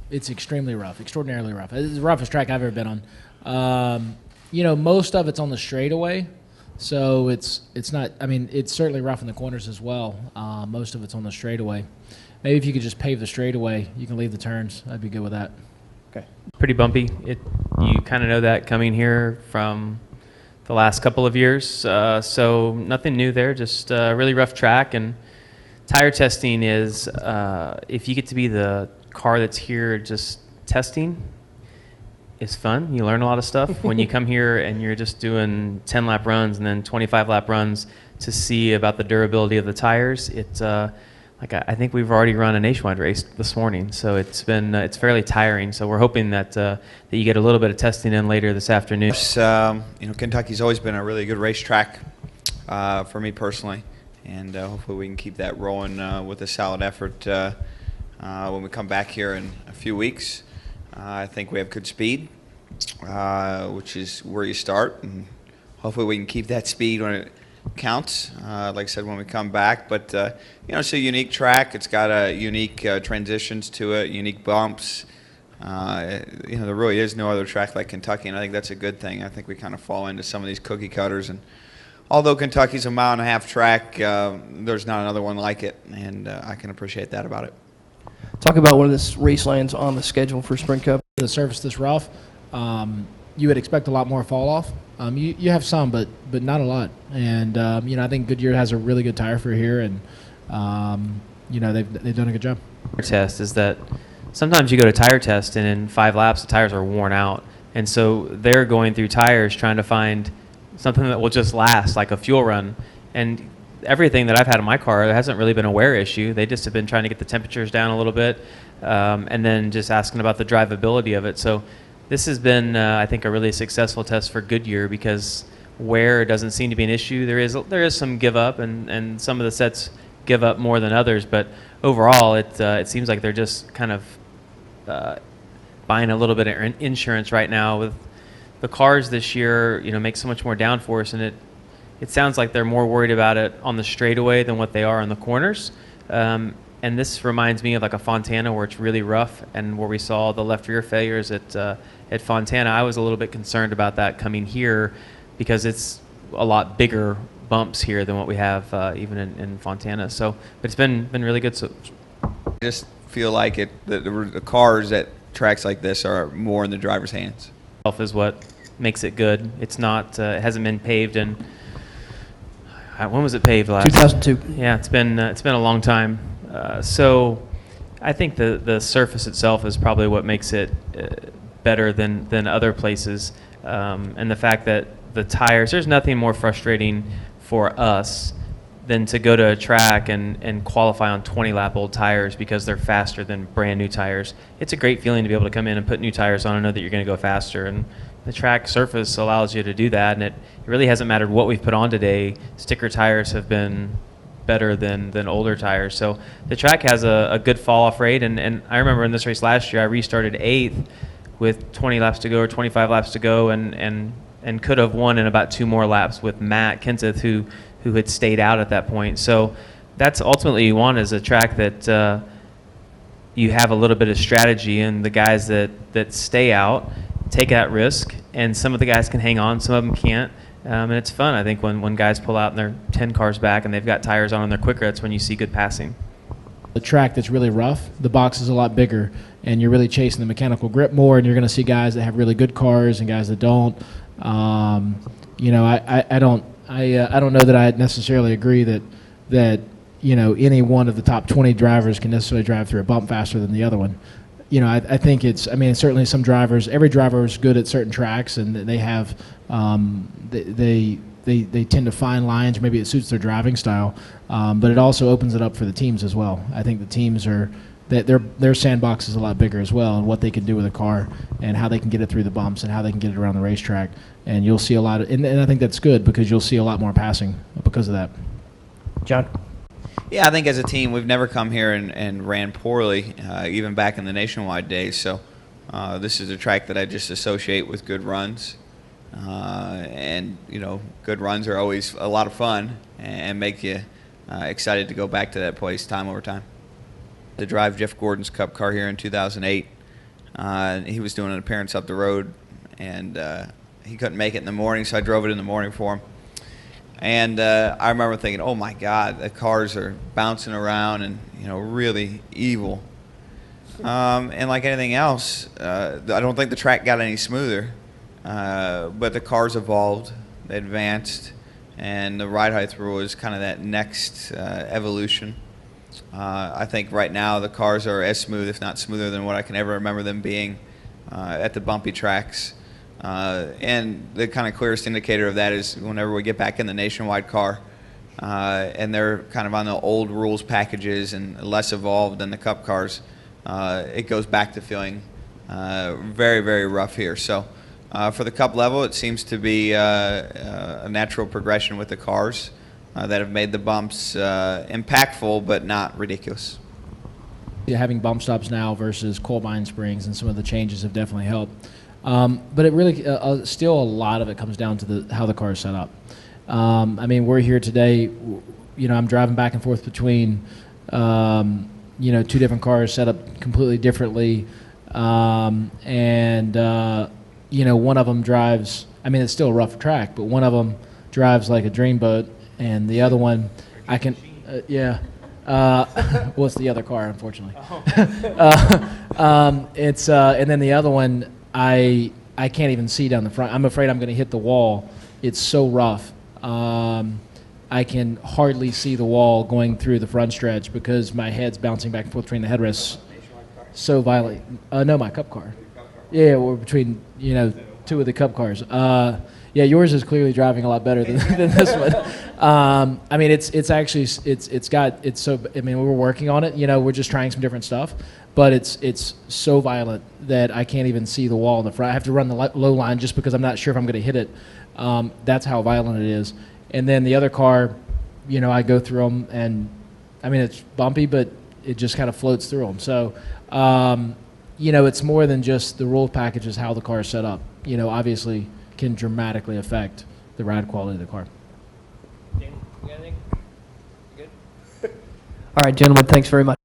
It's extremely rough, extraordinarily rough. It's the roughest track I've ever been on. Most of it's on the straightaway, so it's not. I mean, it's certainly rough in the corners as well. Most of it's on the straightaway. Maybe if you could just pave the straightaway, you can leave the turns. I'd be good with that. Okay. Pretty bumpy. You kind of know that coming here from the last couple of years. So nothing new there. Just a really rough track. And tire testing is if you get to be the car that's here just testing, it's fun. You learn a lot of stuff. When you come here and you're just doing 10-lap runs and then 25-lap runs to see about the durability of the tires, it's I think we've already run a nationwide race this morning, so it's fairly tiring. So we're hoping that you get a little bit of testing in later this afternoon. Kentucky's always been a really good racetrack for me personally, and hopefully we can keep that rolling with a solid effort when we come back here in a few weeks. I think we have good speed, which is where you start, and hopefully we can keep that speed when it counts, like I said, when we come back. But it's a unique track. It's got unique transitions to it, unique bumps. There really is no other track like Kentucky, and I think that's a good thing. I think we kind of fall into some of these cookie cutters, and although Kentucky's a 1.5 mile track, there's not another one like it, and I can appreciate that about it. Talk about one of the race lanes on the schedule for Sprint Cup. The surface this rough, you would expect a lot more fall off. You have some, but not a lot. And I think Goodyear has a really good tire for here, and they've done a good job. Test is that sometimes you go to tire test and in 5 laps the tires are worn out, and so they're going through tires trying to find something that will just last, like a fuel run. And everything that I've had in my car, there hasn't really been a wear issue. They just have been trying to get the temperatures down a little bit, and then just asking about the drivability of it. So this has been, I think, a really successful test for Goodyear because wear doesn't seem to be an issue. There is some give up, and some of the sets give up more than others. But overall, it seems like they're just kind of buying a little bit of insurance right now with the cars this year. Make so much more downforce, and it sounds like they're more worried about it on the straightaway than what they are on the corners. And this reminds me of like a Fontana where it's really rough, and where we saw the left rear failures at Fontana. I was a little bit concerned about that coming here because it's a lot bigger bumps here than what we have even in Fontana. So, but it's been really good. So, I just feel like the cars at tracks like this are more in the driver's hands. Is what makes it good. It's not. It hasn't been paved in. When was it paved last? 2002. Yeah, it's been a long time. So I think the surface itself is probably what makes it better than other places, and the fact that the tires. There's nothing more frustrating for us than to go to a track and qualify on 20-lap old tires because they're faster than brand new tires. It's a great feeling to be able to come in and put new tires on and know that you're going to go faster. And the track surface allows you to do that, and it really hasn't mattered what we've put on today. Sticker tires have been better than older tires. So the track has a good fall-off rate, and I remember in this race last year I restarted 8th with 20 laps to go or 25 laps to go, and could have won in about 2 more laps with Matt Kenseth, who had stayed out at that point. So that's ultimately you want, is a track that you have a little bit of strategy, and the guys that stay out take that risk, and some of the guys can hang on, some of them can't. And it's fun, I think, when guys pull out and they're 10 cars back and they've got tires on and they're quicker. That's when you see good passing. The track that's really rough, the box is a lot bigger, and you're really chasing the mechanical grip more, and you're going to see guys that have really good cars and guys that don't. I don't know that I necessarily agree that any one of the top 20 drivers can necessarily drive through a bump faster than the other one. I think certainly some drivers, every driver is good at certain tracks, and they have, they tend to find lines, maybe it suits their driving style, but it also opens it up for the teams as well. I think the teams their sandbox is a lot bigger as well, and what they can do with a car and how they can get it through the bumps and how they can get it around the racetrack. And you'll see a lot of, and I think that's good because you'll see a lot more passing because of that. John? Yeah, I think as a team, we've never come here and ran poorly, even back in the nationwide days. So this is a track that I just associate with good runs. And good runs are always a lot of fun and make you excited to go back to that place time over time. To drive Jeff Gordon's Cup car here in 2008, He was doing an appearance up the road, and he couldn't make it in the morning, so I drove it in the morning for him. And I remember thinking, oh my God, the cars are bouncing around and really evil. And like anything else, I don't think the track got any smoother, but the cars evolved, they advanced, and the ride height rule is kind of that next evolution. I think right now the cars are as smooth, if not smoother, than what I can ever remember them being at the bumpy tracks. And the kind of clearest indicator of that is whenever we get back in the Nationwide car, and they're kind of on the old rules packages and less evolved than the Cup cars, it goes back to feeling very, very rough here. So for the Cup level, it seems to be a natural progression with the cars that have made the bumps impactful but not ridiculous. Yeah, having bump stops now versus coal mine springs and some of the changes have definitely helped. But it really, still a lot of it comes down to how the car is set up. I mean, we're here today, I'm driving back and forth between, two different cars set up completely differently. One of them drives, it's still a rough track, but one of them drives like a dreamboat, and the other one, I can, yeah. Well, it's the other car, unfortunately. And then the other one, I can't even see down the front. I'm afraid I'm going to hit the wall. It's so rough. I can hardly see the wall going through the front stretch because my head's bouncing back and forth between the headrests so violently. No, my Cup car. Yeah, we're between, two of the Cup cars. Yeah, yours is clearly driving a lot better than this one. We were working on it. We're just trying some different stuff. But it's so violent that I can't even see the wall in the front. I have to run the low line just because I'm not sure if I'm going to hit it. That's how violent it is. And then the other car, I go through them, and it's bumpy, but it just kind of floats through them. So, it's more than just the rule package, is how the car is set up. Obviously can dramatically affect the ride quality of the car. Danny, you got anything? Good? All right, gentlemen, thanks very much.